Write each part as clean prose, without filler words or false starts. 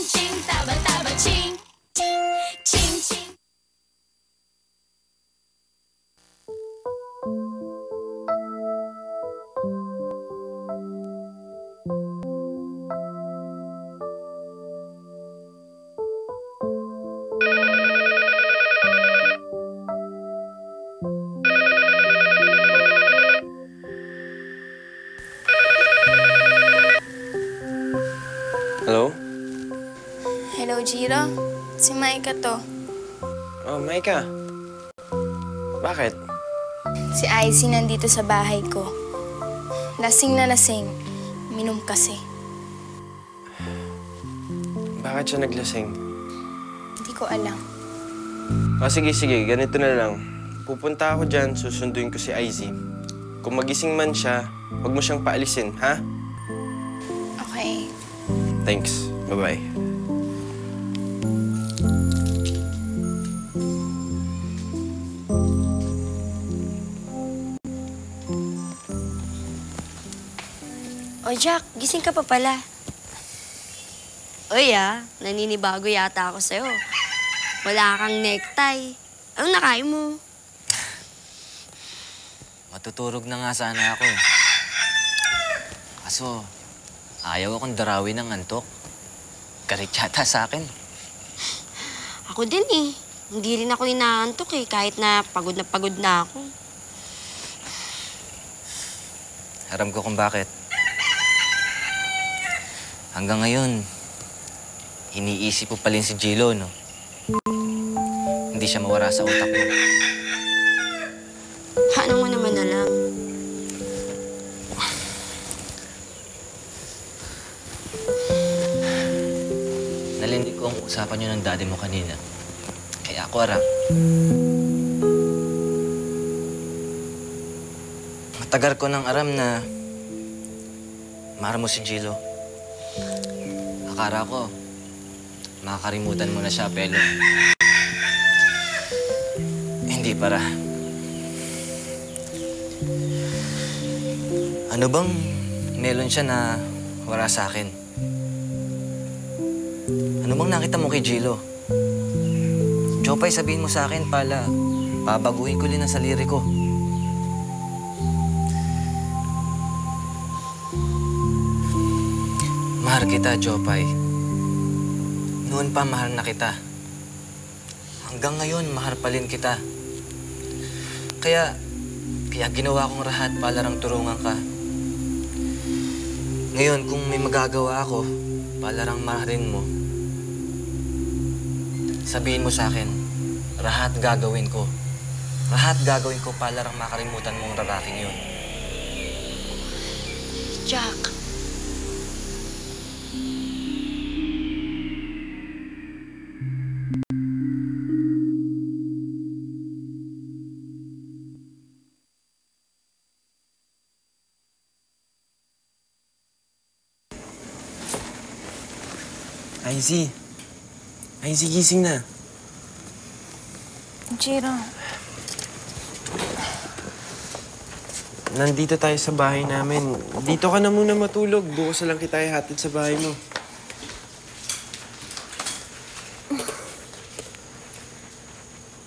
ching, taba-taba, ching. Ching, ching. Hello? Hello, Jiro. Si Maika to. Oh, Maika. Bakit? Si Icy nandito sa bahay ko. Lasing na lasing. Minom kasi. Bakit siya naglasing? Hindi ko alam. Oh, sige. Ganito na lang. Pupunta ako dyan, susunduin ko si Izzy. Kung magising man siya, huwag mo siyang paalisin, ha? Okay. Thanks. Bye-bye. O Jack, gising ka pa pala. Uy naninibago yata ako sa'yo. Wala kang necktie. Anong nakain mo? Matutulog na nga sana ako eh. Kaso, ayaw akong darawin ng antok. Galit yata sa akin. Ako din eh. Hindi rin ako inaantok eh, kahit na pagod na ako. Aram ko kung bakit. Hanggang ngayon, iniisip ko pa rin si Gilo, no? Hindi siya mawala sa utak mo. Paano mo naman alam? Nalinig ko ang usapan niyo ng daddy mo kanina. Kaya ako, Aram. Matagal ko ng aram na mahal mo si Gilo. Akala ko, makakarimutan mo na siya, pero hindi para. Ano bang meron siya na wala sa akin? Ano bang nakita mo kay Gilo? Jopay, sabihin mo sa akin pala, babaguhin ko rin ang saliri ko. Mahal kita, Jopay. Noon pa mahal na kita. Hanggang ngayon, mahal pa rin kita. Kaya ginawa kong lahat para lang tulungan ka. Ngayon, kung may magagawa ako, para lang mahalin mo, sabihin mo sa akin, lahat gagawin ko. Lahat gagawin ko para lang makalimutan mong lalaking yun. Jack. Izzy, gising na. Jiro. Nandito tayo sa bahay namin. Dito ka na muna matulog. Bukas na lang kita ihatid sa bahay mo.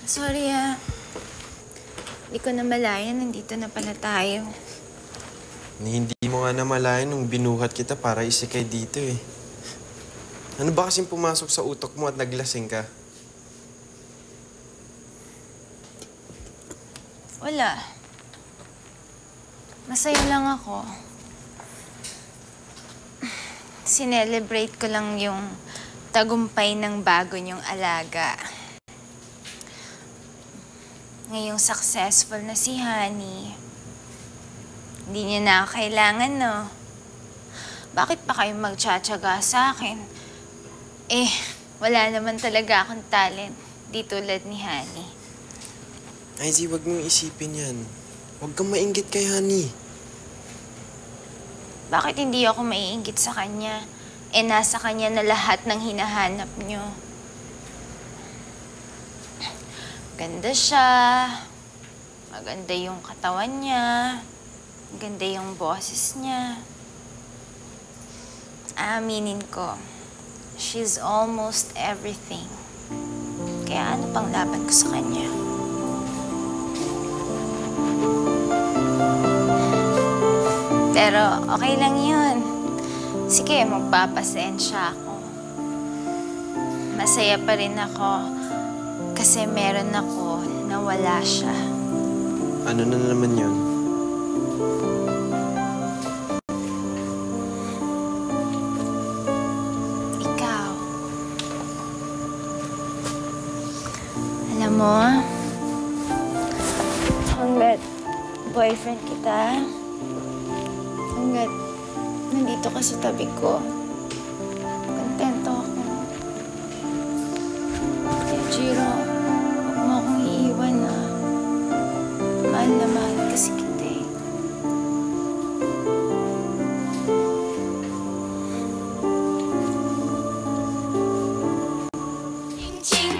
Sorry Hindi ko namalayan. Nandito na pala tayo. Hindi mo nga namalayan nung binuhat kita para isikay dito eh. Ano ba kasing pumasok sa utok mo at naglasing ka? Wala. Masaya lang ako. Sinelebrate ko lang yung tagumpay ng bago niyong alaga. Ngayong successful na si Honey. Hindi niya na ako kailangan, no? Bakit pa kayo magtsatsaga sa akin? Wala naman talaga akong talent. Di tulad ni Honey. Izzy, wag mong isipin yan. Huwag kang mainggit kay Honey. Bakit hindi ako maiinggit sa kanya? Nasa kanya na lahat ng hinahanap niyo. Ganda siya. Maganda yung katawan niya. Maganda yung boses niya. Aaminin ko, She's almost everything. Kaya ano pang laban ko sa kanya? Pero okay lang yun. Sige, magpapasensya ako. Masaya pa rin ako kasi meron ako na wala siya. Ano na naman yun? Ikaw. Alam mo, hanggat boyfriend kita, hanggat nandito ka sa tabi ko, kontento ako. Kaya Jiro, huwag mo akong iiwan na. Mahal na mahal kasi kita eh. Ching ching